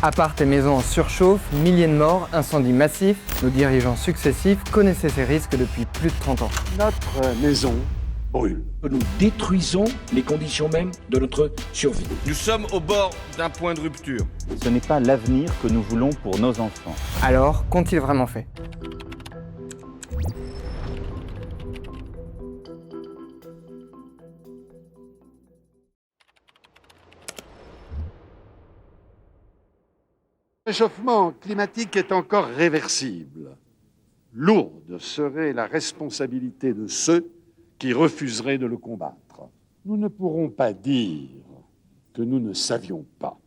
Appart et maisons en surchauffe, milliers de morts, incendies massifs, nos dirigeants successifs connaissaient ces risques depuis plus de 30 ans. Notre maison brûle. Nous détruisons les conditions mêmes de notre survie. Nous sommes au bord d'un point de rupture. Ce n'est pas l'avenir que nous voulons pour nos enfants. Alors, qu'ont-ils vraiment fait ? Le réchauffement climatique est encore réversible. Lourde serait la responsabilité de ceux qui refuseraient de le combattre. Nous ne pourrons pas dire que nous ne savions pas.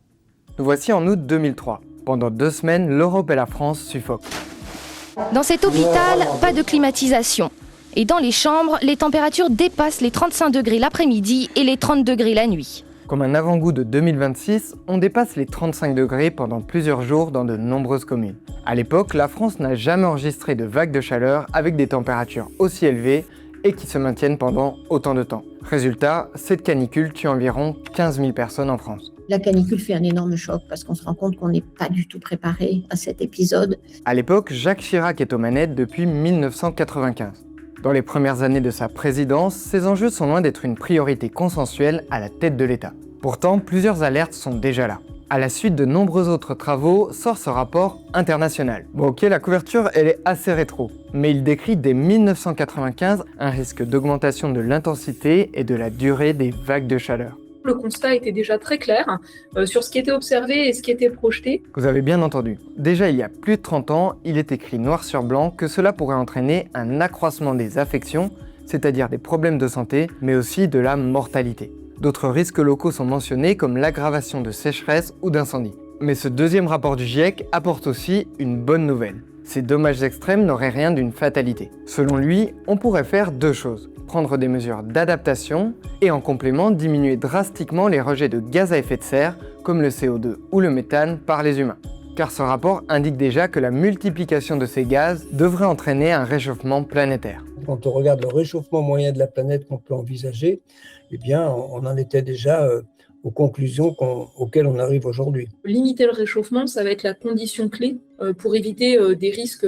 Nous voici en août 2003. Pendant 2 semaines, l'Europe et la France suffoquent. Dans cet hôpital, pas de climatisation. Et dans les chambres, les températures dépassent les 35 degrés l'après-midi et les 30 degrés la nuit. Comme un avant-goût de 2026, on dépasse les 35 degrés pendant plusieurs jours dans de nombreuses communes. À l'époque, la France n'a jamais enregistré de vagues de chaleur avec des températures aussi élevées et qui se maintiennent pendant autant de temps. Résultat, cette canicule tue environ 15 000 personnes en France. La canicule fait un énorme choc parce qu'on se rend compte qu'on n'est pas du tout préparé à cet épisode. À l'époque, Jacques Chirac est aux manettes depuis 1995. Dans les premières années de sa présidence, ces enjeux sont loin d'être une priorité consensuelle à la tête de l'État. Pourtant, plusieurs alertes sont déjà là. À la suite de nombreux autres travaux, sort ce rapport international. Bon ok, la couverture elle est assez rétro, mais il décrit dès 1995 un risque d'augmentation de l'intensité et de la durée des vagues de chaleur. Le constat était déjà très clair sur ce qui était observé et ce qui était projeté. Vous avez bien entendu. Déjà il y a plus de 30 ans, il est écrit noir sur blanc que cela pourrait entraîner un accroissement des affections, c'est-à-dire des problèmes de santé, mais aussi de la mortalité. D'autres risques locaux sont mentionnés comme l'aggravation de sécheresse ou d'incendie. Mais ce deuxième rapport du GIEC apporte aussi une bonne nouvelle. Ces dommages extrêmes n'auraient rien d'une fatalité. Selon lui, on pourrait faire 2 choses. Prendre des mesures d'adaptation et en complément diminuer drastiquement les rejets de gaz à effet de serre comme le CO2 ou le méthane par les humains. Car ce rapport indique déjà que la multiplication de ces gaz devrait entraîner un réchauffement planétaire. Quand on regarde le réchauffement moyen de la planète qu'on peut envisager, eh bien, on en était déjà aux conclusions auxquelles on arrive aujourd'hui. Limiter le réchauffement, ça va être la condition clé pour éviter des risques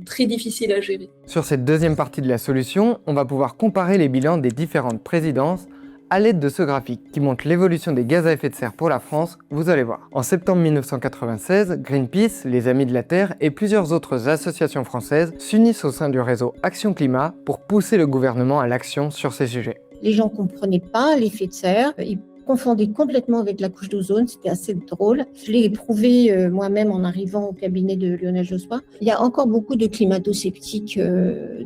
très difficiles à gérer. Sur cette deuxième partie de la solution, on va pouvoir comparer les bilans des différentes présidences à l'aide de ce graphique qui montre l'évolution des gaz à effet de serre pour la France, vous allez voir. En septembre 1996, Greenpeace, les Amis de la Terre et plusieurs autres associations françaises s'unissent au sein du réseau Action Climat pour pousser le gouvernement à l'action sur ces sujets. Les gens ne comprenaient pas l'effet de serre. Ils confondaient complètement avec la couche d'ozone. C'était assez drôle. Je l'ai éprouvé moi-même en arrivant au cabinet de Lionel Jospin. Il y a encore beaucoup de climato-sceptiques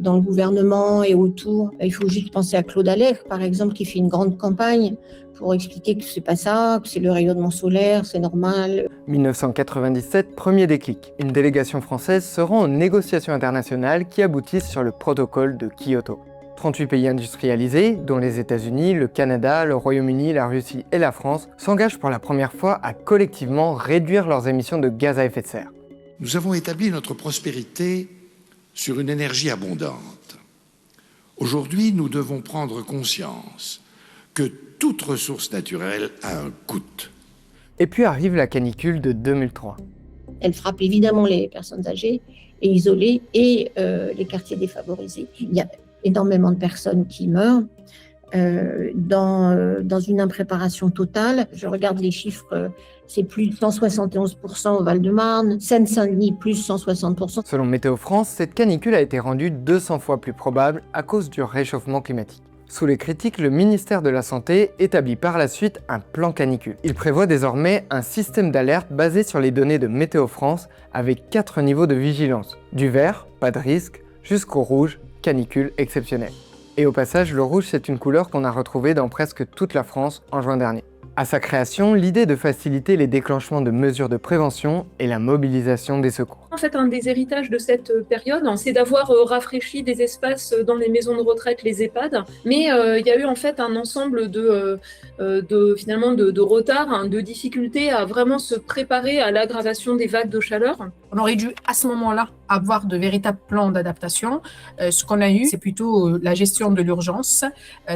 dans le gouvernement et autour. Il faut juste penser à Claude Allègre, par exemple, qui fait une grande campagne pour expliquer que c'est pas ça, que c'est le rayonnement solaire, c'est normal. 1997, premier déclic. Une délégation française se rend aux négociations internationales qui aboutissent sur le protocole de Kyoto. 38 pays industrialisés, dont les États-Unis, le Canada, le Royaume-Uni, la Russie et la France, s'engagent pour la première fois à collectivement réduire leurs émissions de gaz à effet de serre. Nous avons établi notre prospérité sur une énergie abondante. Aujourd'hui, nous devons prendre conscience que toute ressource naturelle a un coût. Et puis arrive la canicule de 2003. Elle frappe évidemment les personnes âgées et isolées et les quartiers défavorisés. Il y a énormément de personnes qui meurent dans une impréparation totale. Je regarde les chiffres, c'est plus de 171% au Val-de-Marne, Seine-Saint-Denis plus 160%. Selon Météo France, cette canicule a été rendue 200 fois plus probable à cause du réchauffement climatique. Sous les critiques, le ministère de la Santé établit par la suite un plan canicule. Il prévoit désormais un système d'alerte basé sur les données de Météo France avec 4 niveaux de vigilance. Du vert, pas de risque, jusqu'au rouge, canicule exceptionnelle. Et au passage, le rouge c'est une couleur qu'on a retrouvée dans presque toute la France en juin dernier. À sa création, l'idée est de faciliter les déclenchements de mesures de prévention et la mobilisation des secours. En fait, un des héritages de cette période, c'est d'avoir rafraîchi des espaces dans les maisons de retraite, les EHPAD, mais il y a eu en fait un ensemble de retard, de difficultés à vraiment se préparer à l'aggravation des vagues de chaleur. On aurait dû à ce moment-là avoir de véritables plans d'adaptation. Ce qu'on a eu, c'est plutôt la gestion de l'urgence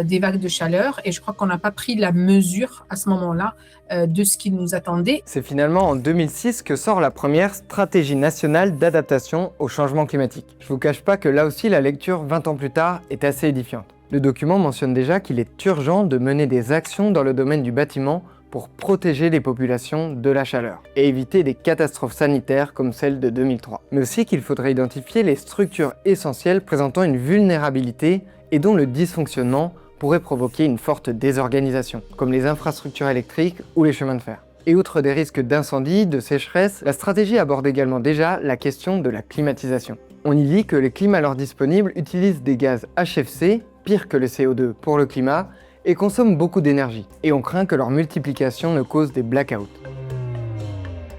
des vagues de chaleur, et je crois qu'on n'a pas pris la mesure à ce moment-là de ce qui nous attendait. C'est finalement en 2006 que sort la première stratégie nationale d'adaptation au changement climatique. Je vous cache pas que là aussi la lecture 20 ans plus tard est assez édifiante. Le document mentionne déjà qu'il est urgent de mener des actions dans le domaine du bâtiment pour protéger les populations de la chaleur et éviter des catastrophes sanitaires comme celle de 2003. Mais aussi qu'il faudrait identifier les structures essentielles présentant une vulnérabilité et dont le dysfonctionnement pourrait provoquer une forte désorganisation, comme les infrastructures électriques ou les chemins de fer. Et outre des risques d'incendie, de sécheresse, la stratégie aborde également déjà la question de la climatisation. On y lit que les clim alors disponibles utilisent des gaz HFC, pire que le CO2 pour le climat, et consomment beaucoup d'énergie, et on craint que leur multiplication ne cause des blackouts.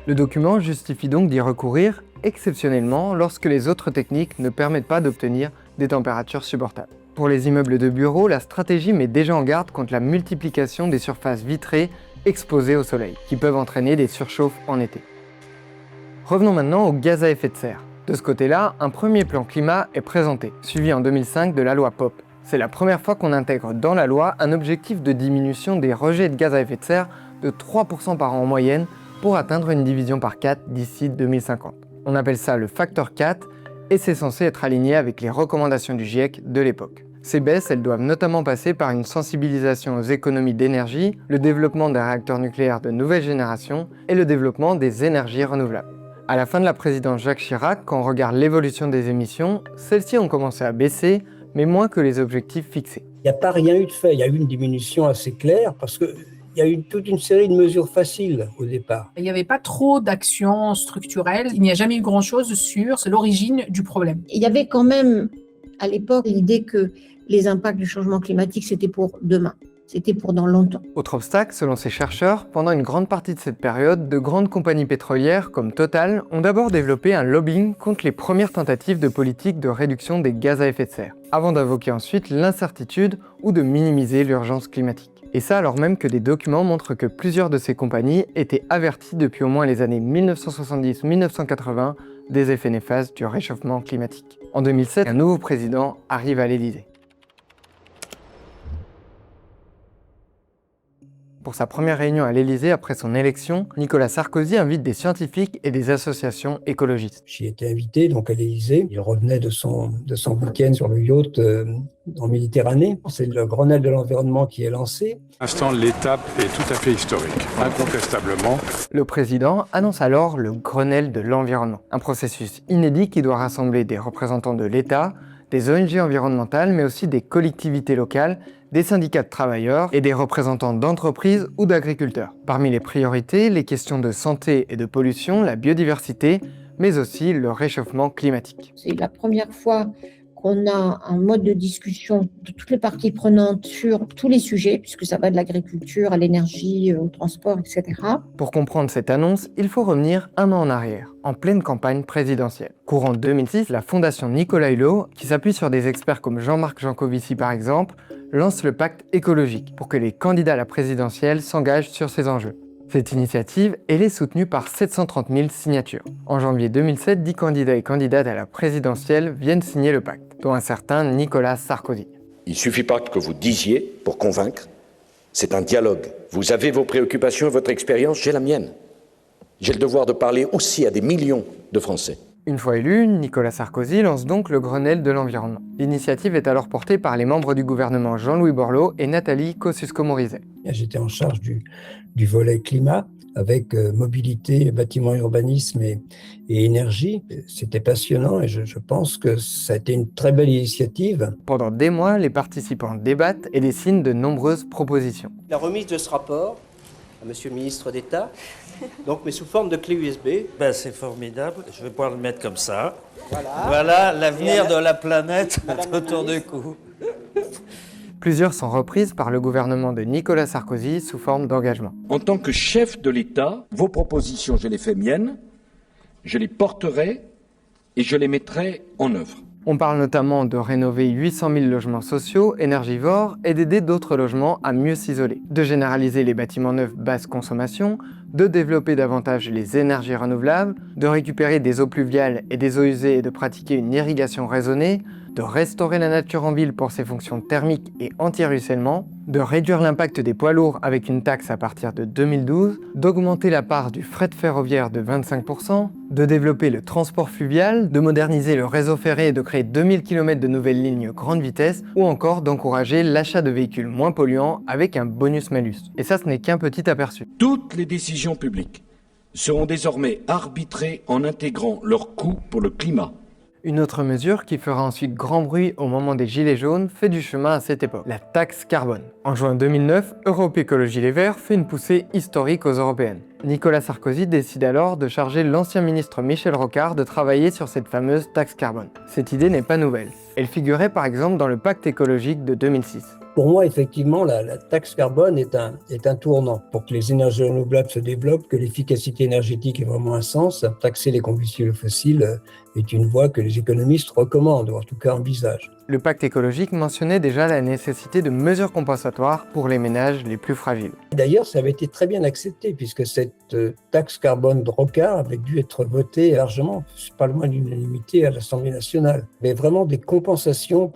Le document justifie donc d'y recourir exceptionnellement lorsque les autres techniques ne permettent pas d'obtenir des températures supportables. Pour les immeubles de bureaux, la stratégie met déjà en garde contre la multiplication des surfaces vitrées exposées au soleil, qui peuvent entraîner des surchauffes en été. Revenons maintenant aux gaz à effet de serre. De ce côté-là, un premier plan climat est présenté, suivi en 2005 de la loi POP. C'est la première fois qu'on intègre dans la loi un objectif de diminution des rejets de gaz à effet de serre de 3% par an en moyenne pour atteindre une division par 4 d'ici 2050. On appelle ça le facteur 4 et c'est censé être aligné avec les recommandations du GIEC de l'époque. Ces baisses, elles doivent notamment passer par une sensibilisation aux économies d'énergie, le développement des réacteurs nucléaires de nouvelle génération et le développement des énergies renouvelables. À la fin de la présidence Jacques Chirac, quand on regarde l'évolution des émissions, celles-ci ont commencé à baisser, mais moins que les objectifs fixés. Il n'y a pas rien eu de fait. Il y a eu une diminution assez claire parce qu'il y a eu toute une série de mesures faciles au départ. Il n'y avait pas trop d'actions structurelles. Il n'y a jamais eu grand-chose sur l'origine du problème. Il y avait quand même à l'époque l'idée que les impacts du changement climatique, c'était pour demain. C'était pour dans longtemps. Autre obstacle, selon ces chercheurs, pendant une grande partie de cette période, de grandes compagnies pétrolières comme Total ont d'abord développé un lobbying contre les premières tentatives de politique de réduction des gaz à effet de serre, avant d'invoquer ensuite l'incertitude ou de minimiser l'urgence climatique. Et ça alors même que des documents montrent que plusieurs de ces compagnies étaient averties depuis au moins les années 1970-1980 des effets néfastes du réchauffement climatique. En 2007, un nouveau président arrive à l'Élysée. Pour sa première réunion à l'Élysée après son élection, Nicolas Sarkozy invite des scientifiques et des associations écologistes. J'y étais invité donc à l'Élysée. Il revenait de son week-end sur le yacht en Méditerranée. C'est le Grenelle de l'environnement qui est lancé. Pour l'instant, l'étape est tout à fait historique, incontestablement. Le président annonce alors le Grenelle de l'environnement, un processus inédit qui doit rassembler des représentants de l'État, des ONG environnementales, mais aussi des collectivités locales, des syndicats de travailleurs et des représentants d'entreprises ou d'agriculteurs. Parmi les priorités, les questions de santé et de pollution, la biodiversité, mais aussi le réchauffement climatique. C'est la première fois qu'on a un mode de discussion de toutes les parties prenantes sur tous les sujets, puisque ça va de l'agriculture à l'énergie, au transport, etc. Pour comprendre cette annonce, il faut revenir un an en arrière, en pleine campagne présidentielle. Courant 2006, la fondation Nicolas Hulot, qui s'appuie sur des experts comme Jean-Marc Jancovici par exemple, lance le pacte écologique pour que les candidats à la présidentielle s'engagent sur ces enjeux. Cette initiative, elle est soutenue par 730 000 signatures. En janvier 2007, 10 candidats et candidates à la présidentielle viennent signer le pacte, dont un certain Nicolas Sarkozy. Il ne suffit pas que vous disiez pour convaincre, c'est un dialogue. Vous avez vos préoccupations et votre expérience, j'ai la mienne. J'ai le devoir de parler aussi à des millions de Français. Une fois élu, Nicolas Sarkozy lance donc le Grenelle de l'environnement. L'initiative est alors portée par les membres du gouvernement Jean-Louis Borloo et Nathalie Kosciusko-Morizet. J'étais en charge du volet climat avec mobilité, bâtiment, urbanisme et énergie. C'était passionnant et je pense que ça a été une très belle initiative. Pendant des mois, les participants débattent et dessinent de nombreuses propositions. La remise de ce rapport à Monsieur le ministre d'État, donc, mais sous forme de clé USB. Ben, c'est formidable, je vais pouvoir le mettre comme ça. Voilà l'avenir de la planète autour du cou. Plusieurs sont reprises par le gouvernement de Nicolas Sarkozy sous forme d'engagement. En tant que chef de l'État, vos propositions, je les fais miennes, je les porterai et je les mettrai en œuvre. On parle notamment de rénover 800 000 logements sociaux, énergivores, et d'aider d'autres logements à mieux s'isoler, de généraliser les bâtiments neufs basse consommation, de développer davantage les énergies renouvelables, de récupérer des eaux pluviales et des eaux usées et de pratiquer une irrigation raisonnée, de restaurer la nature en ville pour ses fonctions thermiques et anti-ruissellement, de réduire l'impact des poids lourds avec une taxe à partir de 2012, d'augmenter la part du fret ferroviaire de 25%, de développer le transport fluvial, de moderniser le réseau ferré et de créer 2000 km de nouvelles lignes grande vitesse, ou encore d'encourager l'achat de véhicules moins polluants avec un bonus-malus. Et ça, ce n'est qu'un petit aperçu. Toutes les décisions publiques seront désormais arbitrées en intégrant leurs coûts pour le climat. Une autre mesure qui fera ensuite grand bruit au moment des Gilets jaunes fait du chemin à cette époque, la taxe carbone. En juin 2009, Europe Écologie Les Verts fait une poussée historique aux européennes. Nicolas Sarkozy décide alors de charger l'ancien ministre Michel Rocard de travailler sur cette fameuse taxe carbone. Cette idée n'est pas nouvelle. Elle figurait par exemple dans le pacte écologique de 2006. Pour moi, effectivement, la taxe carbone est un tournant pour que les énergies renouvelables se développent, que l'efficacité énergétique ait vraiment un sens. Taxer les combustibles fossiles est une voie que les économistes recommandent, ou en tout cas envisagent. Le pacte écologique mentionnait déjà la nécessité de mesures compensatoires pour les ménages les plus fragiles. D'ailleurs, ça avait été très bien accepté, puisque cette taxe carbone de Rocard avait dû être votée largement, pas loin de l'unanimité à l'Assemblée nationale. Mais vraiment des compensations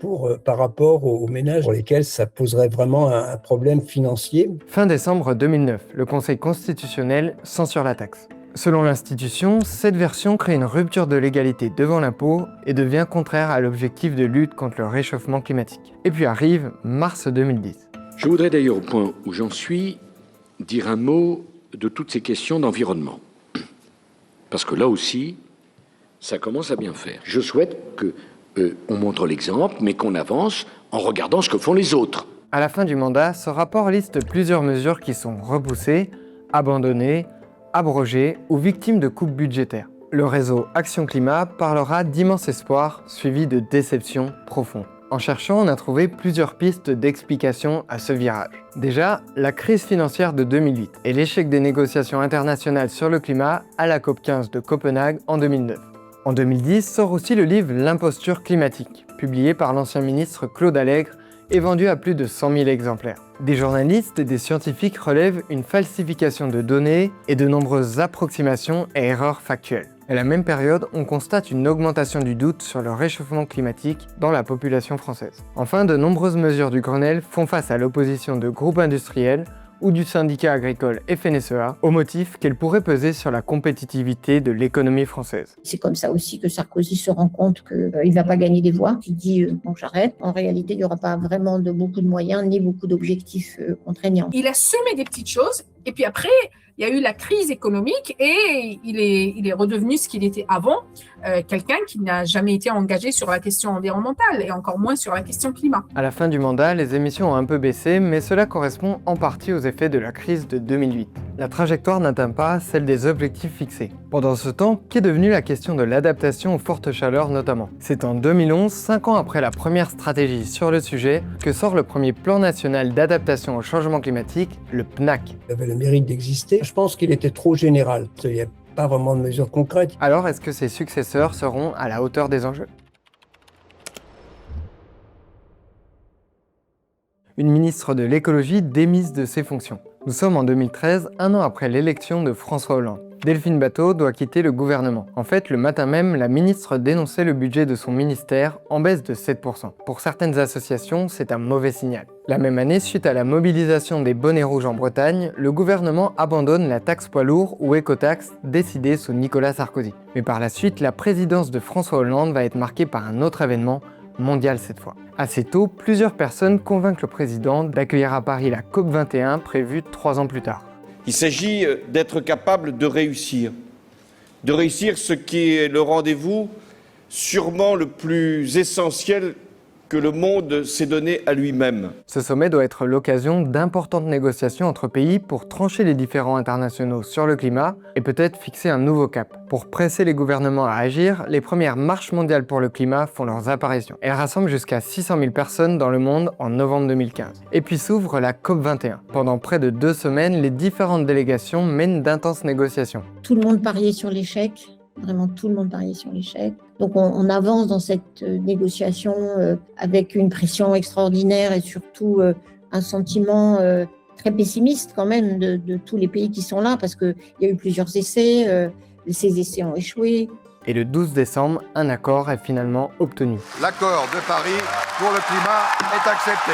par rapport aux ménages pour lesquels ça poserait vraiment un problème financier. Fin décembre 2009, le Conseil constitutionnel censure la taxe. Selon l'institution, cette version crée une rupture de l'égalité devant l'impôt et devient contraire à l'objectif de lutte contre le réchauffement climatique. Et puis arrive mars 2010. Je voudrais d'ailleurs, au point où j'en suis, dire un mot de toutes ces questions d'environnement. Parce que là aussi, ça commence à bien faire. Je souhaite qu'on montre l'exemple, mais qu'on avance en regardant ce que font les autres. À la fin du mandat, ce rapport liste plusieurs mesures qui sont repoussées, abandonnées, abrogées ou victimes de coupes budgétaires. Le réseau Action Climat parlera d'immenses espoirs suivis de déceptions profondes. En cherchant, on a trouvé plusieurs pistes d'explication à ce virage. Déjà, la crise financière de 2008 et l'échec des négociations internationales sur le climat à la COP15 de Copenhague en 2009. En 2010 sort aussi le livre L'imposture climatique, publié par l'ancien ministre Claude Allègre et vendu à plus de 100 000 exemplaires. Des journalistes et des scientifiques relèvent une falsification de données et de nombreuses approximations et erreurs factuelles. À la même période, on constate une augmentation du doute sur le réchauffement climatique dans la population française. Enfin, de nombreuses mesures du Grenelle font face à l'opposition de groupes industriels ou du syndicat agricole FNSEA au motif qu'elle pourrait peser sur la compétitivité de l'économie française. C'est comme ça aussi que Sarkozy se rend compte qu'il ne va pas gagner des voix. Il dit bon, j'arrête. En réalité, il n'y aura pas vraiment beaucoup de moyens ni beaucoup d'objectifs contraignants. Il a semé des petites choses et puis après, il y a eu la crise économique et il est redevenu ce qu'il était avant, quelqu'un qui n'a jamais été engagé sur la question environnementale et encore moins sur la question climat. À la fin du mandat, les émissions ont un peu baissé, mais cela correspond en partie aux effets de la crise de 2008. La trajectoire n'atteint pas celle des objectifs fixés. Pendant ce temps, qu'est devenue la question de l'adaptation aux fortes chaleurs notamment? C'est en 2011, 5 ans après la première stratégie sur le sujet, que sort le premier plan national d'adaptation au changement climatique, le PNAC. Il avait le mérite d'exister. Je pense qu'il était trop général. Il n'y a pas vraiment de mesures concrètes. Alors, est-ce que ses successeurs seront à la hauteur des enjeux? Une ministre de l'écologie démise de ses fonctions. Nous sommes en 2013, un an après l'élection de François Hollande. Delphine Batho doit quitter le gouvernement. En fait, le matin même, la ministre dénonçait le budget de son ministère en baisse de 7%. Pour certaines associations, c'est un mauvais signal. La même année, suite à la mobilisation des bonnets rouges en Bretagne, le gouvernement abandonne la taxe poids lourd ou écotaxe décidée sous Nicolas Sarkozy. Mais par la suite, la présidence de François Hollande va être marquée par un autre événement, mondial cette fois. Assez tôt, plusieurs personnes convainquent le président d'accueillir à Paris la COP21 prévue 3 ans plus tard. Il s'agit d'être capable de réussir ce qui est le rendez-vous sûrement le plus essentiel que le monde s'est donné à lui-même. Ce sommet doit être l'occasion d'importantes négociations entre pays pour trancher les différends internationaux sur le climat et peut-être fixer un nouveau cap. Pour presser les gouvernements à agir, les premières marches mondiales pour le climat font leurs apparitions. Elles rassemblent jusqu'à 600 000 personnes dans le monde en novembre 2015. Et puis s'ouvre la COP21. Pendant près de 2 semaines, les différentes délégations mènent d'intenses négociations. Tout le monde pariait sur l'échec. Vraiment, tout le monde pariait sur l'échec. Donc, on avance dans cette négociation avec une pression extraordinaire et surtout un sentiment très pessimiste quand même de tous les pays qui sont là parce qu'il y a eu plusieurs essais, ces essais ont échoué. Et le 12 décembre, un accord est finalement obtenu. L'accord de Paris pour le climat est accepté.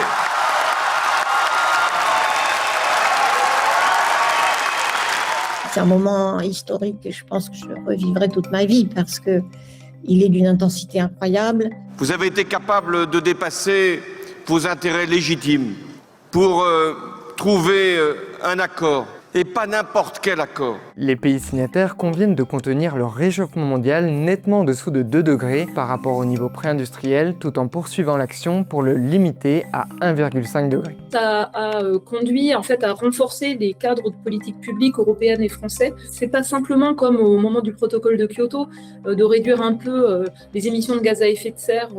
C'est un moment historique que je pense que je revivrai toute ma vie parce que il est d'une intensité incroyable. Vous avez été capable de dépasser vos intérêts légitimes pour trouver un accord, et pas n'importe quel accord. Les pays signataires conviennent de contenir le réchauffement mondial nettement en dessous de 2 degrés par rapport au niveau pré-industriel, tout en poursuivant l'action pour le limiter à 1,5 degré. Ça a conduit en fait à renforcer les cadres de politique publique européenne et français. C'est pas simplement comme au moment du protocole de Kyoto de réduire un peu les émissions de gaz à effet de serre,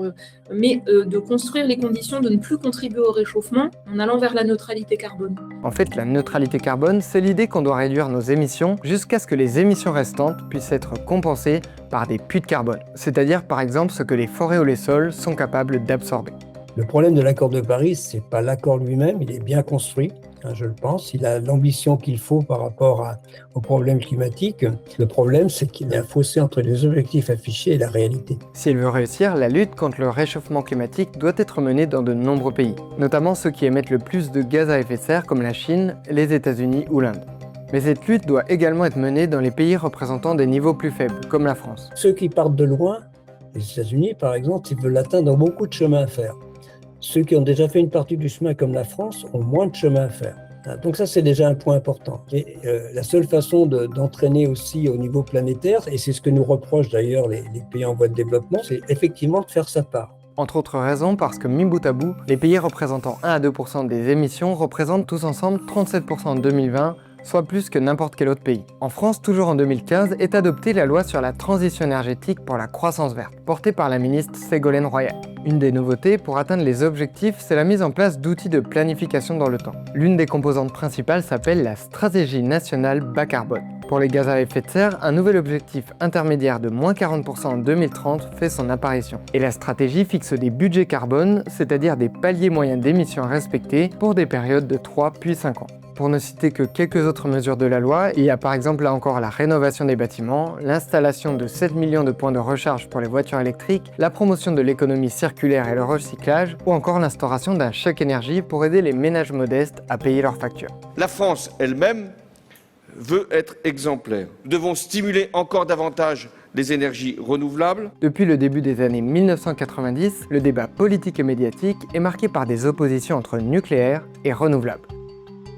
mais de construire les conditions de ne plus contribuer au réchauffement en allant vers la neutralité carbone. En fait, la neutralité carbone, c'est l'idée qu'on doit réduire nos émissions jusqu'à ce que les émissions restantes puissent être compensées par des puits de carbone, c'est-à-dire par exemple ce que les forêts ou les sols sont capables d'absorber. Le problème de l'accord de Paris, c'est pas l'accord lui-même, il est bien construit, je le pense. Il a l'ambition qu'il faut par rapport aux problèmes climatiques. Le problème, c'est qu'il y a un fossé entre les objectifs affichés et la réalité. Si elle veut réussir, la lutte contre le réchauffement climatique doit être menée dans de nombreux pays, notamment ceux qui émettent le plus de gaz à effet de serre comme la Chine, les États-Unis ou l'Inde. Mais cette lutte doit également être menée dans les pays représentant des niveaux plus faibles, comme la France. Ceux qui partent de loin, les États-Unis par exemple, ils veulent l'atteindre, ont beaucoup de chemin à faire. Ceux qui ont déjà fait une partie du chemin comme la France ont moins de chemin à faire. Donc ça, c'est déjà un point important. Et la seule façon d'entraîner aussi au niveau planétaire, et c'est ce que nous reprochent d'ailleurs les pays en voie de développement, c'est effectivement de faire sa part. Entre autres raisons parce que mis bout à bout, les pays représentant 1 à 2% des émissions représentent tous ensemble 37% en 2020, soit plus que n'importe quel autre pays. En France, toujours en 2015, est adoptée la loi sur la transition énergétique pour la croissance verte, portée par la ministre Ségolène Royal. Une des nouveautés pour atteindre les objectifs, c'est la mise en place d'outils de planification dans le temps. L'une des composantes principales s'appelle la stratégie nationale bas carbone. Pour les gaz à effet de serre, un nouvel objectif intermédiaire de moins 40% en 2030 fait son apparition. Et la stratégie fixe des budgets carbone, c'est-à-dire des paliers moyens d'émissions respectés pour des périodes de 3 puis 5 ans. Pour ne citer que quelques autres mesures de la loi, il y a par exemple là encore la rénovation des bâtiments, l'installation de 7 millions de points de recharge pour les voitures électriques, la promotion de l'économie circulaire et le recyclage, ou encore l'instauration d'un chèque énergie pour aider les ménages modestes à payer leurs factures. La France elle-même veut être exemplaire. Nous devons stimuler encore davantage les énergies renouvelables. Depuis le début des années 1990, le débat politique et médiatique est marqué par des oppositions entre nucléaire et renouvelable.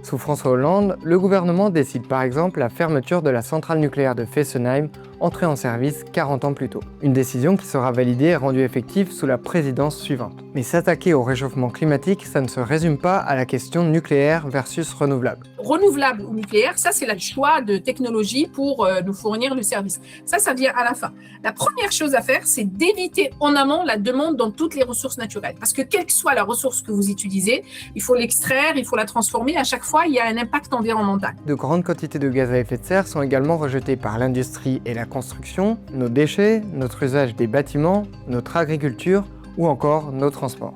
Sous François Hollande, le gouvernement décide par exemple la fermeture de la centrale nucléaire de Fessenheim, entrée en service 40 ans plus tôt. Une décision qui sera validée et rendue effective sous la présidence suivante. Mais s'attaquer au réchauffement climatique, ça ne se résume pas à la question nucléaire versus renouvelable. Renouvelable ou nucléaire, ça c'est le choix de technologie pour nous fournir le service. Ça vient à la fin. La première chose à faire, c'est d'éviter en amont la demande dans toutes les ressources naturelles. Parce que quelle que soit la ressource que vous utilisez, il faut l'extraire, il faut la transformer. À chaque fois, il y a un impact environnemental. De grandes quantités de gaz à effet de serre sont également rejetées par l'industrie et la construction, nos déchets, notre usage des bâtiments, notre agriculture ou encore nos transports.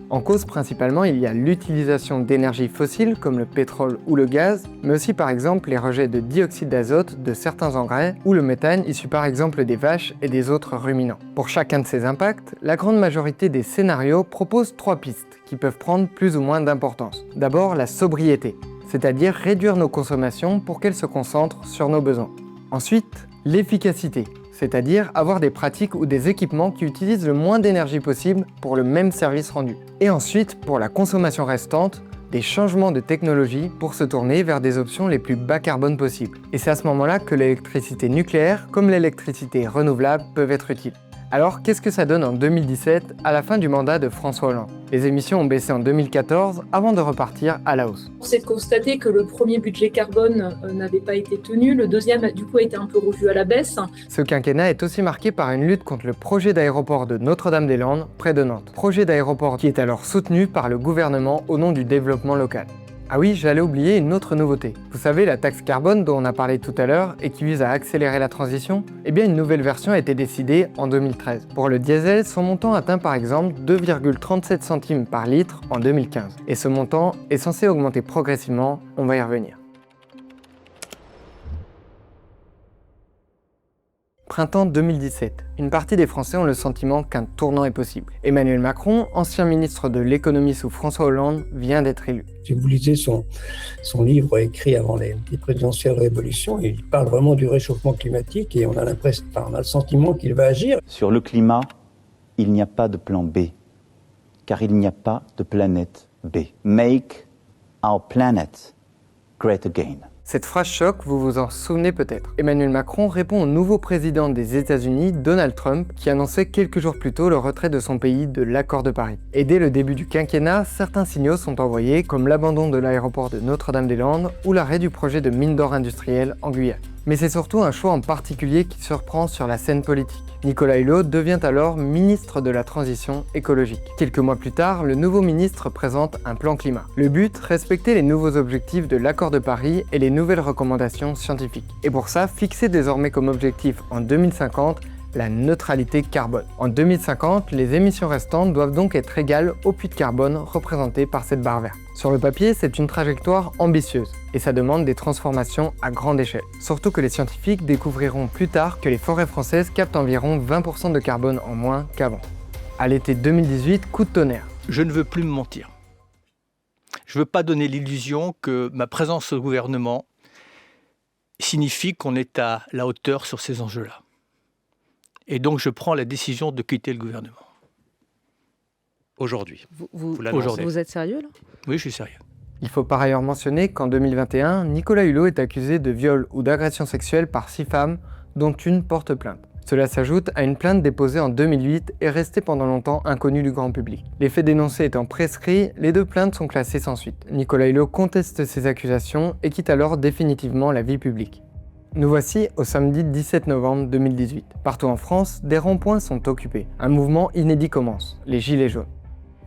En cause principalement, il y a l'utilisation d'énergies fossiles comme le pétrole ou le gaz, mais aussi par exemple les rejets de dioxyde d'azote de certains engrais ou le méthane issu par exemple des vaches et des autres ruminants. Pour chacun de ces impacts, la grande majorité des scénarios proposent 3 pistes qui peuvent prendre plus ou moins d'importance. D'abord, la sobriété, c'est-à-dire réduire nos consommations pour qu'elles se concentrent sur nos besoins. Ensuite, l'efficacité, c'est-à-dire avoir des pratiques ou des équipements qui utilisent le moins d'énergie possible pour le même service rendu. Et ensuite, pour la consommation restante, des changements de technologie pour se tourner vers des options les plus bas carbone possibles. Et c'est à ce moment-là que l'électricité nucléaire, comme l'électricité renouvelable, peuvent être utiles. Alors, qu'est-ce que ça donne en 2017, à la fin du mandat de François Hollande? Les émissions ont baissé en 2014 avant de repartir à la hausse. C'est de constater que le premier budget carbone n'avait pas été tenu, le deuxième du coup a été un peu revu à la baisse. Ce quinquennat est aussi marqué par une lutte contre le projet d'aéroport de Notre-Dame-des-Landes, près de Nantes. Projet d'aéroport qui est alors soutenu par le gouvernement au nom du développement local. Ah oui, j'allais oublier une autre nouveauté. Vous savez, la taxe carbone dont on a parlé tout à l'heure et qui vise à accélérer la transition, eh bien une nouvelle version a été décidée en 2013. Pour le diesel, son montant atteint par exemple 2,37 centimes par litre en 2015. Et ce montant est censé augmenter progressivement, on va y revenir. printemps 2017. Une partie des Français ont le sentiment qu'un tournant est possible. Emmanuel Macron, ancien ministre de l'économie sous François Hollande, vient d'être élu. Si vous lisez son livre écrit avant les présidentielles révolutions, il parle vraiment du réchauffement climatique et on a le sentiment qu'il va agir. Sur le climat, il n'y a pas de plan B, car il n'y a pas de planète B. Make our planet great again. Cette phrase choc, vous vous en souvenez peut-être. Emmanuel Macron répond au nouveau président des États-Unis, Donald Trump, qui annonçait quelques jours plus tôt le retrait de son pays de l'accord de Paris. Et dès le début du quinquennat, certains signaux sont envoyés, comme l'abandon de l'aéroport de Notre-Dame-des-Landes ou l'arrêt du projet de mine d'or industrielle en Guyane. Mais c'est surtout un choix en particulier qui surprend sur la scène politique. Nicolas Hulot devient alors ministre de la Transition écologique. Quelques mois plus tard, le nouveau ministre présente un plan climat. Le but, respecter les nouveaux objectifs de l'accord de Paris et les nouvelles recommandations scientifiques. Et pour ça, fixer désormais comme objectif en 2050 la neutralité carbone. En 2050, les émissions restantes doivent donc être égales au puits de carbone représenté par cette barre verte. Sur le papier, c'est une trajectoire ambitieuse, et ça demande des transformations à grande échelle. Surtout que les scientifiques découvriront plus tard que les forêts françaises captent environ 20% de carbone en moins qu'avant. À l'été 2018, coup de tonnerre. Je ne veux plus me mentir. Je ne veux pas donner l'illusion que ma présence au gouvernement signifie qu'on est à la hauteur sur ces enjeux-là. Et donc, je prends la décision de quitter le gouvernement. Aujourd'hui. Vous êtes sérieux, là ? Oui, je suis sérieux. Il faut par ailleurs mentionner qu'en 2021, Nicolas Hulot est accusé de viol ou d'agression sexuelle par 6 femmes, dont une porte plainte. Cela s'ajoute à une plainte déposée en 2008 et restée pendant longtemps inconnue du grand public. Les faits dénoncés étant prescrits, les 2 plaintes sont classées sans suite. Nicolas Hulot conteste ces accusations et quitte alors définitivement la vie publique. Nous voici au samedi 17 novembre 2018. Partout en France, des ronds-points sont occupés. Un mouvement inédit commence, les Gilets jaunes.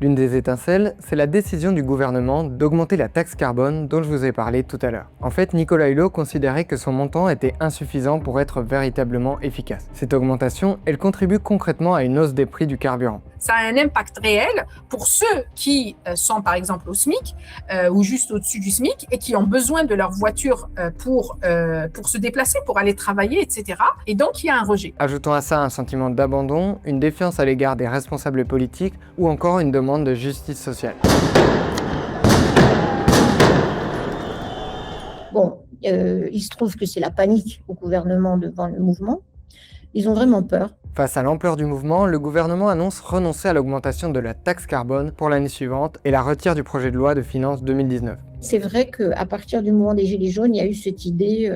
L'une des étincelles, c'est la décision du gouvernement d'augmenter la taxe carbone dont je vous ai parlé tout à l'heure. En fait, Nicolas Hulot considérait que son montant était insuffisant pour être véritablement efficace. Cette augmentation, elle contribue concrètement à une hausse des prix du carburant. Ça a un impact réel pour ceux qui sont par exemple au SMIC ou juste au-dessus du SMIC et qui ont besoin de leur voiture pour se déplacer, pour aller travailler, etc. Et donc il y a un rejet. Ajoutons à ça un sentiment d'abandon, une défiance à l'égard des responsables politiques ou encore une demande de justice sociale. Bon, il se trouve que c'est la panique au gouvernement devant le mouvement. Ils ont vraiment peur. Face à l'ampleur du mouvement, le gouvernement annonce renoncer à l'augmentation de la taxe carbone pour l'année suivante et la retire du projet de loi de finances 2019. C'est vrai qu'à partir du mouvement des Gilets jaunes, il y a eu cette idée,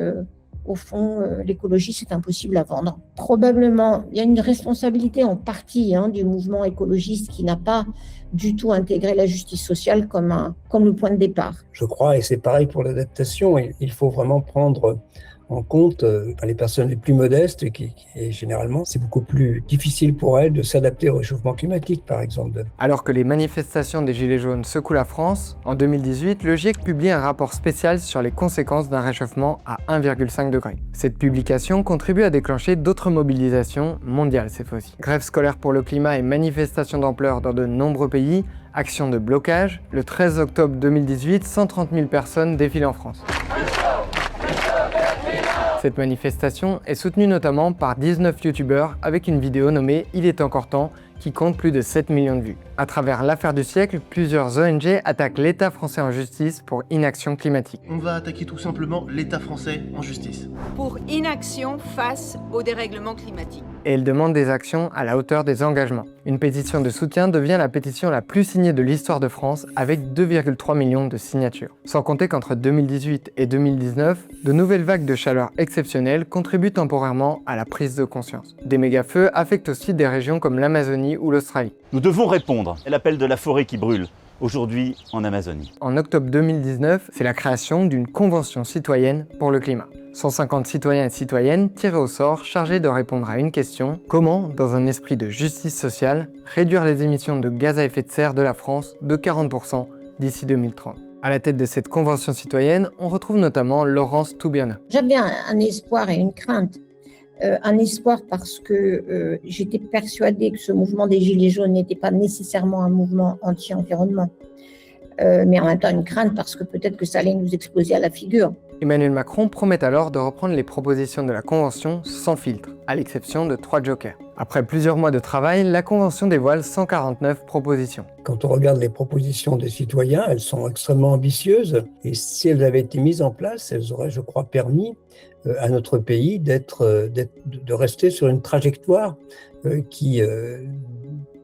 au fond, l'écologie, c'est impossible à vendre. Probablement, il y a une responsabilité en partie du mouvement écologiste qui n'a pas du tout intégré la justice sociale comme le point de départ. Je crois, et c'est pareil pour l'adaptation, il faut vraiment prendre en compte les personnes les plus modestes et généralement c'est beaucoup plus difficile pour elles de s'adapter au réchauffement climatique par exemple. Alors que les manifestations des Gilets jaunes secouent la France, en 2018, le GIEC publie un rapport spécial sur les conséquences d'un réchauffement à 1,5 degré. Cette publication contribue à déclencher d'autres mobilisations mondiales cette fois-ci. Grève scolaire pour le climat et manifestations d'ampleur dans de nombreux pays, action de blocage. Le 13 octobre 2018, 130 000 personnes défilent en France. Cette manifestation est soutenue notamment par 19 youtubeurs avec une vidéo nommée « Il est encore temps » qui compte plus de 7 millions de vues. À travers l'affaire du siècle, plusieurs ONG attaquent l'État français en justice pour inaction climatique. On va attaquer tout simplement l'État français en justice. Pour inaction face au dérèglement climatique. Et elles demandent des actions à la hauteur des engagements. Une pétition de soutien devient la pétition la plus signée de l'histoire de France avec 2,3 millions de signatures. Sans compter qu'entre 2018 et 2019, de nouvelles vagues de chaleur exceptionnelles contribuent temporairement à la prise de conscience. Des méga-feux affectent aussi des régions comme l'Amazonie ou l'Australie. Nous devons répondre à l'appel de la forêt qui brûle, aujourd'hui en Amazonie. En octobre 2019, c'est la création d'une convention citoyenne pour le climat. 150 citoyens et citoyennes tirés au sort chargés de répondre à une question: comment, dans un esprit de justice sociale, réduire les émissions de gaz à effet de serre de la France de 40% d'ici 2030. À la tête de cette convention citoyenne, on retrouve notamment Laurence Toubiana. J'avais un espoir et une crainte. Un espoir parce que j'étais persuadée que ce mouvement des Gilets jaunes n'était pas nécessairement un mouvement anti-environnement. Mais en même temps une crainte parce que peut-être que ça allait nous exploser à la figure. Emmanuel Macron promet alors de reprendre les propositions de la Convention sans filtre, à l'exception de 3 jokers. Après plusieurs mois de travail, la Convention dévoile 149 propositions. Quand on regarde les propositions des citoyens, elles sont extrêmement ambitieuses et si elles avaient été mises en place, elles auraient, je crois, permis à notre pays de rester sur une trajectoire qui,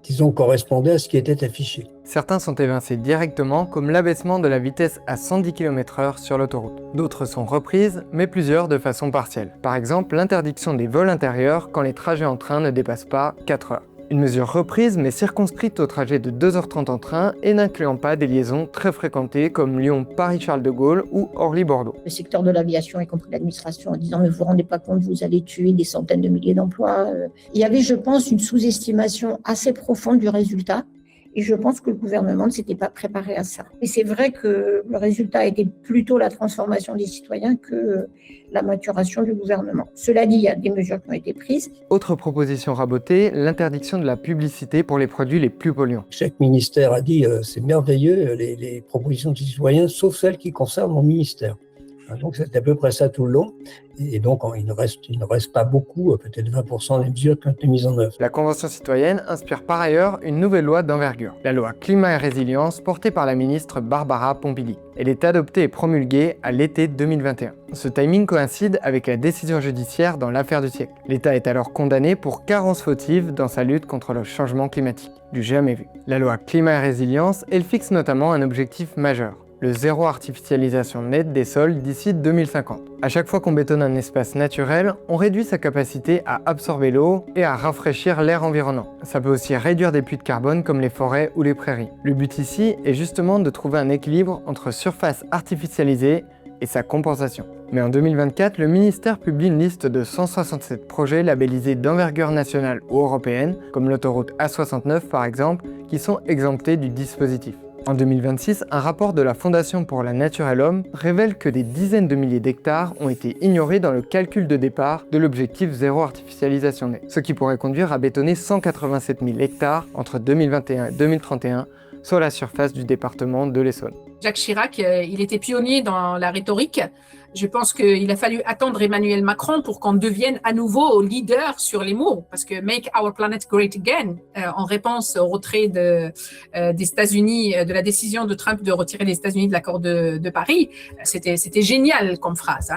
disons, correspondait à ce qui était affiché. Certains sont évincés directement, comme l'abaissement de la vitesse à 110 km/h sur l'autoroute. D'autres sont reprises, mais plusieurs de façon partielle. Par exemple, l'interdiction des vols intérieurs quand les trajets en train ne dépassent pas 4 heures. Une mesure reprise mais circonscrite au trajet de 2h30 en train et n'incluant pas des liaisons très fréquentées comme Lyon-Paris-Charles de Gaulle ou Orly-Bordeaux. Le secteur de l'aviation, y compris l'administration, en disant « mais vous vous rendez pas compte, vous allez tuer des centaines de milliers d'emplois ». Il y avait, je pense, une sous-estimation assez profonde du résultat. Et je pense que le gouvernement ne s'était pas préparé à ça. Et c'est vrai que le résultat était plutôt la transformation des citoyens que la maturation du gouvernement. Cela dit, il y a des mesures qui ont été prises. Autre proposition rabotée, l'interdiction de la publicité pour les produits les plus polluants. Chaque ministère a dit c'est merveilleux les propositions des citoyens, sauf celles qui concernent mon ministère. Donc c'est à peu près ça tout le long. Et donc il ne reste pas beaucoup, peut-être 20% des mesures qui ont été mises en œuvre. La Convention citoyenne inspire par ailleurs une nouvelle loi d'envergure, la loi Climat et Résilience portée par la ministre Barbara Pompili. Elle est adoptée et promulguée à l'été 2021. Ce timing coïncide avec la décision judiciaire dans l'affaire du siècle. L'État est alors condamné pour carence fautive dans sa lutte contre le changement climatique, du jamais vu. La loi Climat et Résilience, elle fixe notamment un objectif majeur. Le zéro artificialisation nette des sols d'ici 2050. À chaque fois qu'on bétonne un espace naturel, on réduit sa capacité à absorber l'eau et à rafraîchir l'air environnant. Ça peut aussi réduire des puits de carbone comme les forêts ou les prairies. Le but ici est justement de trouver un équilibre entre surface artificialisée et sa compensation. Mais en 2024, le ministère publie une liste de 167 projets labellisés d'envergure nationale ou européenne, comme l'autoroute A69 par exemple, qui sont exemptés du dispositif. En 2026, un rapport de la Fondation pour la Nature et l'Homme révèle que des dizaines de milliers d'hectares ont été ignorés dans le calcul de départ de l'objectif zéro artificialisation nette, ce qui pourrait conduire à bétonner 187 000 hectares entre 2021 et 2031 sur la surface du département de l'Essonne. Jacques Chirac, il était pionnier dans la rhétorique. Je pense qu'il a fallu attendre Emmanuel Macron pour qu'on devienne à nouveau leader sur les mots, parce que « Make our planet great again », en réponse au retrait des États-Unis, de la décision de Trump de retirer les États-Unis de l'accord de Paris, c'était génial comme phrase.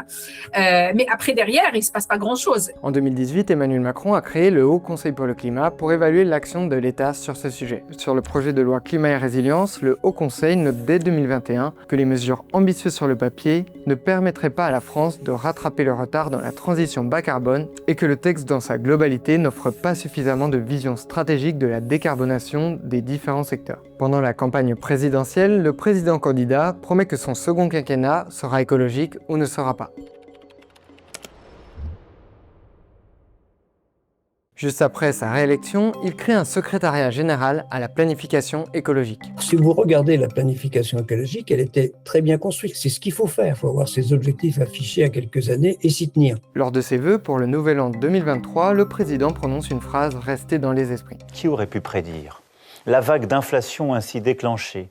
Mais après, derrière, il ne se passe pas grand-chose. En 2018, Emmanuel Macron a créé le Haut Conseil pour le climat pour évaluer l'action de l'État sur ce sujet. Sur le projet de loi Climat et Résilience, le Haut Conseil note dès 2021 que les mesures ambitieuses sur le papier ne permettraient pas à la France de rattraper le retard dans la transition bas carbone et que le texte dans sa globalité n'offre pas suffisamment de vision stratégique de la décarbonation des différents secteurs. Pendant la campagne présidentielle, le président candidat promet que son second quinquennat sera écologique ou ne sera pas. Juste après sa réélection, il crée un secrétariat général à la planification écologique. Si vous regardez la planification écologique, elle était très bien construite. C'est ce qu'il faut faire. Il faut avoir ses objectifs affichés à quelques années et s'y tenir. Lors de ses vœux pour le nouvel an 2023, le président prononce une phrase restée dans les esprits. Qui aurait pu prédire la vague d'inflation ainsi déclenchée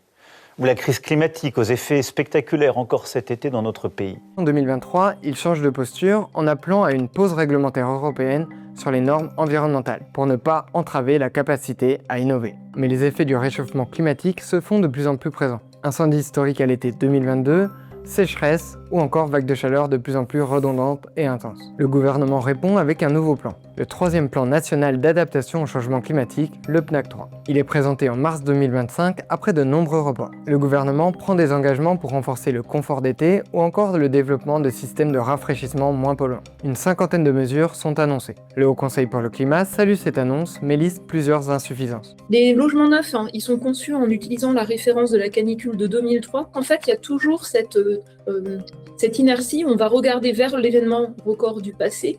ou la crise climatique aux effets spectaculaires encore cet été dans notre pays? En 2023, il change de posture en appelant à une pause réglementaire européenne sur les normes environnementales, pour ne pas entraver la capacité à innover. Mais les effets du réchauffement climatique se font de plus en plus présents. Incendies historiques à l'été 2022, sécheresse ou encore vagues de chaleur de plus en plus redondantes et intenses. Le gouvernement répond avec un nouveau plan, le 3e plan national d'adaptation au changement climatique, le PNAC 3. Il est présenté en mars 2025 après de nombreux reports. Le gouvernement prend des engagements pour renforcer le confort d'été ou encore le développement de systèmes de rafraîchissement moins polluants. Une cinquantaine de mesures sont annoncées. Le Haut Conseil pour le climat salue cette annonce mais liste plusieurs insuffisances. Les logements neufs, ils sont conçus en utilisant la référence de la canicule de 2003. En fait, il y a toujours cette inertie, on va regarder vers l'événement record du passé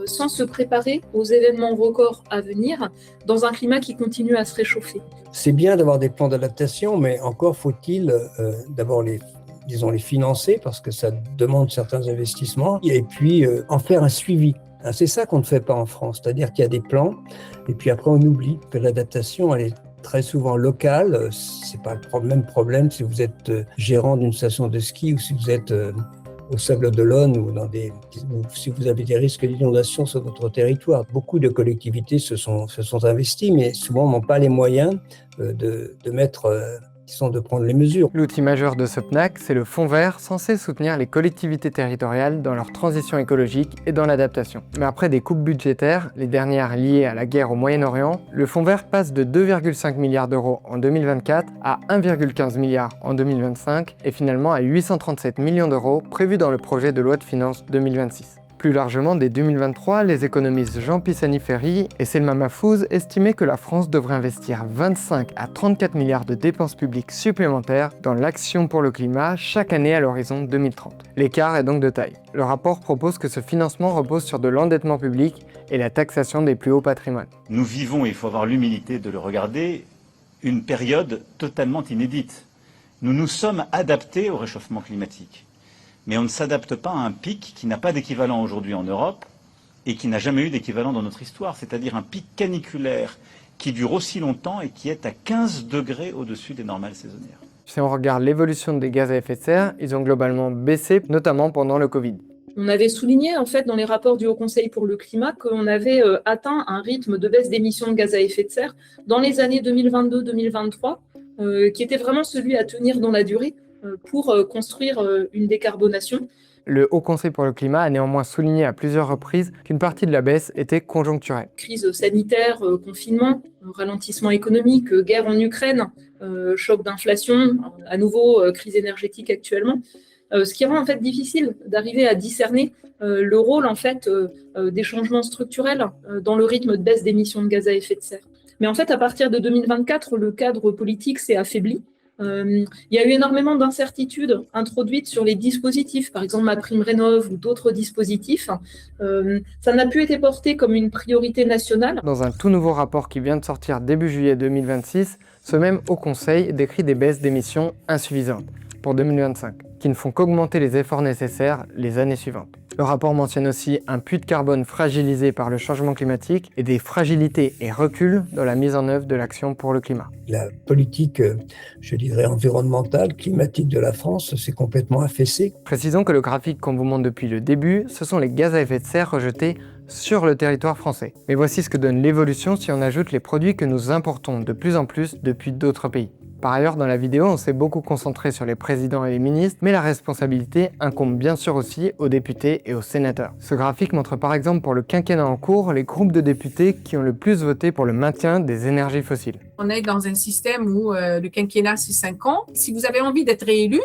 sans se préparer aux événements records à venir dans un climat qui continue à se réchauffer. C'est bien d'avoir des plans d'adaptation, mais encore faut-il d'abord les financer parce que ça demande certains investissements et puis en faire un suivi. C'est ça qu'on ne fait pas en France, c'est-à-dire qu'il y a des plans et puis après on oublie que l'adaptation elle est très souvent locale. C'est pas le même problème si vous êtes gérant d'une station de ski ou si vous êtes au Sable d'Olonne ou si vous avez des risques d'inondation sur votre territoire. Beaucoup de collectivités se sont investies, mais souvent n'ont pas les moyens de prendre les mesures. L'outil majeur de ce PNAC, c'est le Fonds vert, censé soutenir les collectivités territoriales dans leur transition écologique et dans l'adaptation. Mais après des coupes budgétaires, les dernières liées à la guerre au Moyen-Orient, le Fonds vert passe de 2,5 milliards d'euros en 2024 à 1,15 milliard en 2025 et finalement à 837 millions d'euros prévus dans le projet de loi de finances 2026. Plus largement, dès 2023, les économistes Jean Pisani-Ferry et Selma Mahfouz estimaient que la France devrait investir 25 à 34 milliards de dépenses publiques supplémentaires dans l'action pour le climat chaque année à l'horizon 2030. L'écart est donc de taille. Le rapport propose que ce financement repose sur de l'endettement public et la taxation des plus hauts patrimoines. Nous vivons, il faut avoir l'humilité de le regarder, une période totalement inédite. Nous nous sommes adaptés au réchauffement climatique. Mais on ne s'adapte pas à un pic qui n'a pas d'équivalent aujourd'hui en Europe et qui n'a jamais eu d'équivalent dans notre histoire, c'est-à-dire un pic caniculaire qui dure aussi longtemps et qui est à 15 degrés au-dessus des normales saisonnières. Si on regarde l'évolution des gaz à effet de serre, ils ont globalement baissé, notamment pendant le Covid. On avait souligné en fait dans les rapports du Haut Conseil pour le climat qu'on avait atteint un rythme de baisse d'émissions de gaz à effet de serre dans les années 2022-2023, qui était vraiment celui à tenir dans la durée pour construire une décarbonation. Le Haut Conseil pour le climat a néanmoins souligné à plusieurs reprises qu'une partie de la baisse était conjoncturelle. Crise sanitaire, confinement, ralentissement économique, guerre en Ukraine, choc d'inflation, à nouveau crise énergétique actuellement. Ce qui rend en fait difficile d'arriver à discerner le rôle en fait des changements structurels dans le rythme de baisse d'émissions de gaz à effet de serre. Mais en fait, à partir de 2024, le cadre politique s'est affaibli. Il y a eu énormément d'incertitudes introduites sur les dispositifs, par exemple MaPrimeRénov' ou d'autres dispositifs. Ça n'a plus été porté comme une priorité nationale. Dans un tout nouveau rapport qui vient de sortir début juillet 2026, ce même Haut Conseil décrit des baisses d'émissions insuffisantes pour 2025, qui ne font qu'augmenter les efforts nécessaires les années suivantes. Le rapport mentionne aussi un puits de carbone fragilisé par le changement climatique et des fragilités et reculs dans la mise en œuvre de l'action pour le climat. La politique, je dirais, environnementale, climatique de la France s'est complètement affaissée. Précisons que le graphique qu'on vous montre depuis le début, ce sont les gaz à effet de serre rejetés sur le territoire français. Mais voici ce que donne l'évolution si on ajoute les produits que nous importons de plus en plus depuis d'autres pays. Par ailleurs, dans la vidéo, on s'est beaucoup concentré sur les présidents et les ministres, mais la responsabilité incombe bien sûr aussi aux députés et aux sénateurs. Ce graphique montre par exemple pour le quinquennat en cours les groupes de députés qui ont le plus voté pour le maintien des énergies fossiles. On est dans un système où le quinquennat, c'est 5 ans. Si vous avez envie d'être réélu,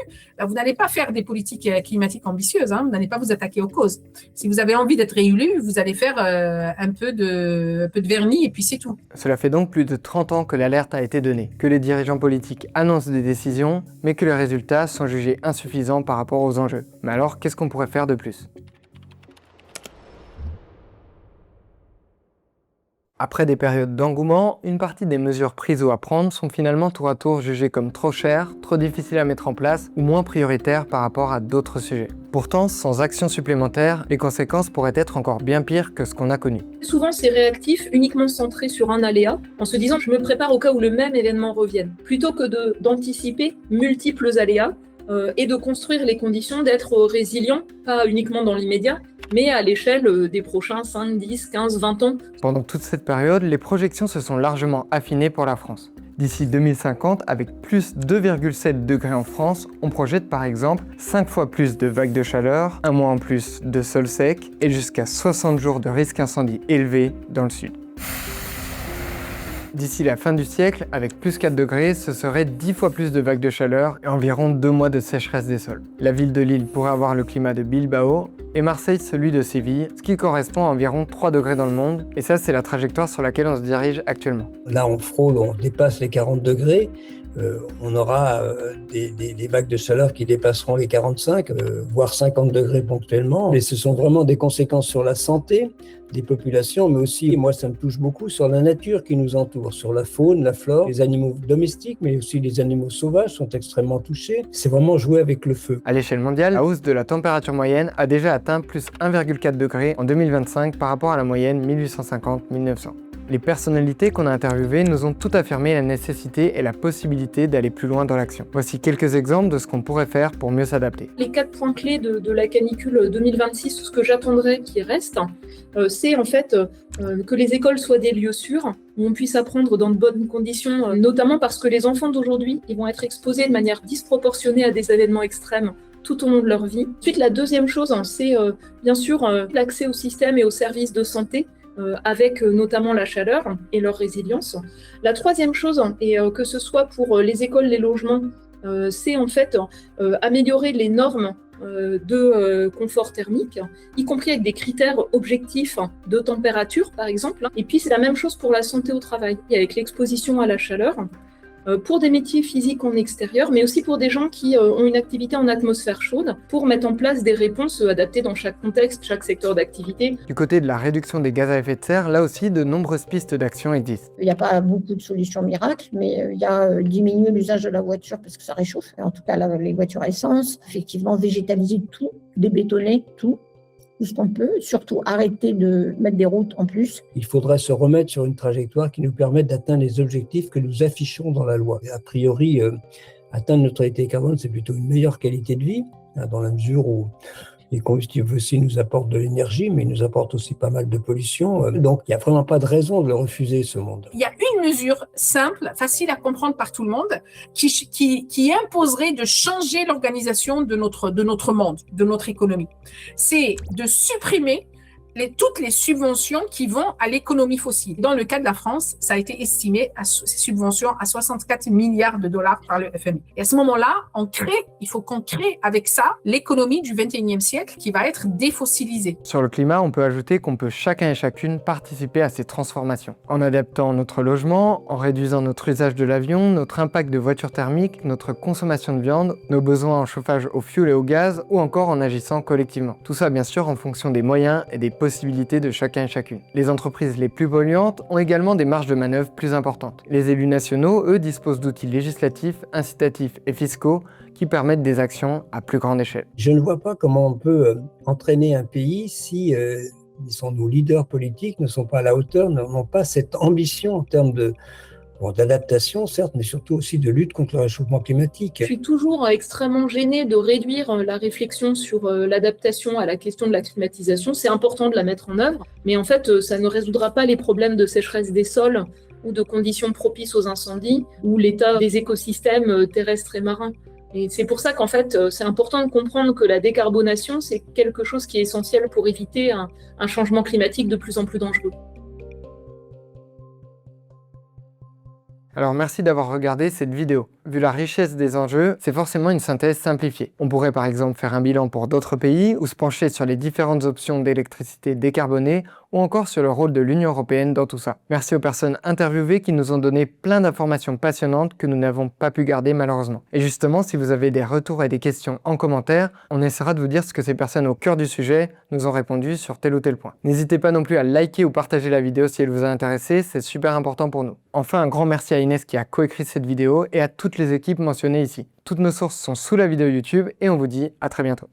vous n'allez pas faire des politiques climatiques ambitieuses, vous n'allez pas vous attaquer aux causes. Si vous avez envie d'être réélu, vous allez faire un peu de vernis et puis c'est tout. Cela fait donc plus de 30 ans que l'alerte a été donnée, que les dirigeants politiques annoncent des décisions, mais que les résultats sont jugés insuffisants par rapport aux enjeux. Mais alors, qu'est-ce qu'on pourrait faire de plus ? Après des périodes d'engouement, une partie des mesures prises ou à prendre sont finalement tour à tour jugées comme trop chères, trop difficiles à mettre en place ou moins prioritaires par rapport à d'autres sujets. Pourtant, sans action supplémentaire, les conséquences pourraient être encore bien pires que ce qu'on a connu. Souvent, c'est réactif, uniquement centré sur un aléa, en se disant « je me prépare au cas où le même événement revienne », plutôt que d'anticiper multiples aléas et de construire les conditions d'être résilient, pas uniquement dans l'immédiat, mais à l'échelle des prochains 5, 10, 15, 20 ans. Pendant toute cette période, les projections se sont largement affinées pour la France. D'ici 2050, avec plus 2,7 degrés en France, on projette par exemple 5 fois plus de vagues de chaleur, un mois en plus de sol sec et jusqu'à 60 jours de risque incendie élevé dans le sud. D'ici la fin du siècle, avec plus 4 degrés, ce serait 10 fois plus de vagues de chaleur et environ 2 mois de sécheresse des sols. La ville de Lille pourrait avoir le climat de Bilbao et Marseille celui de Séville, ce qui correspond à environ 3 degrés dans le monde. Et ça, c'est la trajectoire sur laquelle on se dirige actuellement. Là, on frôle, on dépasse les 40 degrés. On aura des vagues de chaleur qui dépasseront les 45, voire 50 degrés ponctuellement. Mais ce sont vraiment des conséquences sur la santé des populations, mais aussi, moi ça me touche beaucoup, sur la nature qui nous entoure, sur la faune, la flore. Les animaux domestiques, mais aussi les animaux sauvages sont extrêmement touchés. C'est vraiment jouer avec le feu. À l'échelle mondiale, la hausse de la température moyenne a déjà atteint plus 1,4 degré en 2025 par rapport à la moyenne 1850-1900. Les personnalités qu'on a interviewées nous ont toutes affirmé la nécessité et la possibilité d'aller plus loin dans l'action. Voici quelques exemples de ce qu'on pourrait faire pour mieux s'adapter. Les 4 points clés de la canicule 2026, ce que j'attendrais qui reste, c'est en fait que les écoles soient des lieux sûrs, où on puisse apprendre dans de bonnes conditions, notamment parce que les enfants d'aujourd'hui, ils vont être exposés de manière disproportionnée à des événements extrêmes tout au long de leur vie. Ensuite, la deuxième chose, c'est bien sûr l'accès au système et aux services de santé, avec notamment la chaleur et leur résilience. La troisième chose, et que ce soit pour les écoles, les logements, c'est en fait améliorer les normes de confort thermique, y compris avec des critères objectifs de température, par exemple. Et puis, c'est la même chose pour la santé au travail, et avec l'exposition à la chaleur, pour des métiers physiques en extérieur, mais aussi pour des gens qui ont une activité en atmosphère chaude, pour mettre en place des réponses adaptées dans chaque contexte, chaque secteur d'activité. Du côté de la réduction des gaz à effet de serre, là aussi, de nombreuses pistes d'action existent. Il n'y a pas beaucoup de solutions miracles, mais il y a diminuer l'usage de la voiture parce que ça réchauffe, en tout cas les voitures à essence, effectivement végétaliser tout, débétonner tout ce qu'on peut, surtout arrêter de mettre des routes en plus. Il faudrait se remettre sur une trajectoire qui nous permette d'atteindre les objectifs que nous affichons dans la loi. Et a priori, atteindre neutralité carbone, c'est plutôt une meilleure qualité de vie, dans la mesure où les combustibles fossiles nous apportent de l'énergie, mais ils nous apportent aussi pas mal de pollution. Donc, il n'y a vraiment pas de raison de le refuser, ce monde. Il y a une mesure simple, facile à comprendre par tout le monde, qui imposerait de changer l'organisation de notre monde, de notre économie. C'est de supprimer toutes les subventions qui vont à l'économie fossile. Dans le cas de la France, ça a été estimé, ces subventions, à 64 milliards de dollars par le FMI. Et à ce moment-là, il faut qu'on crée avec ça l'économie du 21e siècle qui va être défossilisée. Sur le climat, on peut ajouter qu'on peut chacun et chacune participer à ces transformations. En adaptant notre logement, en réduisant notre usage de l'avion, notre impact de voiture thermique, notre consommation de viande, nos besoins en chauffage au fioul et au gaz, ou encore en agissant collectivement. Tout ça, bien sûr, en fonction des moyens et des possibilités de chacun et chacune. Les entreprises les plus polluantes ont également des marges de manœuvre plus importantes. Les élus nationaux, eux, disposent d'outils législatifs, incitatifs et fiscaux qui permettent des actions à plus grande échelle. Je ne vois pas comment on peut entraîner un pays si nos leaders politiques ne sont pas à la hauteur, n'ont pas cette ambition en termes d'adaptation, certes, mais surtout aussi de lutte contre le réchauffement climatique. Je suis toujours extrêmement gênée de réduire la réflexion sur l'adaptation à la question de la climatisation. C'est important de la mettre en œuvre, mais en fait, ça ne résoudra pas les problèmes de sécheresse des sols ou de conditions propices aux incendies ou l'état des écosystèmes terrestres et marins. Et c'est pour ça qu'en fait, c'est important de comprendre que la décarbonation, c'est quelque chose qui est essentiel pour éviter un changement climatique de plus en plus dangereux. Alors merci d'avoir regardé cette vidéo. Vu la richesse des enjeux, c'est forcément une synthèse simplifiée. On pourrait par exemple faire un bilan pour d'autres pays ou se pencher sur les différentes options d'électricité décarbonée ou encore sur le rôle de l'Union européenne dans tout ça. Merci aux personnes interviewées qui nous ont donné plein d'informations passionnantes que nous n'avons pas pu garder malheureusement. Et justement, si vous avez des retours et des questions en commentaire, on essaiera de vous dire ce que ces personnes au cœur du sujet nous ont répondu sur tel ou tel point. N'hésitez pas non plus à liker ou partager la vidéo si elle vous a intéressé, c'est super important pour nous. Enfin, un grand merci à Inès qui a coécrit cette vidéo et à toutes les équipes mentionnées ici. Toutes nos sources sont sous la vidéo YouTube et on vous dit à très bientôt.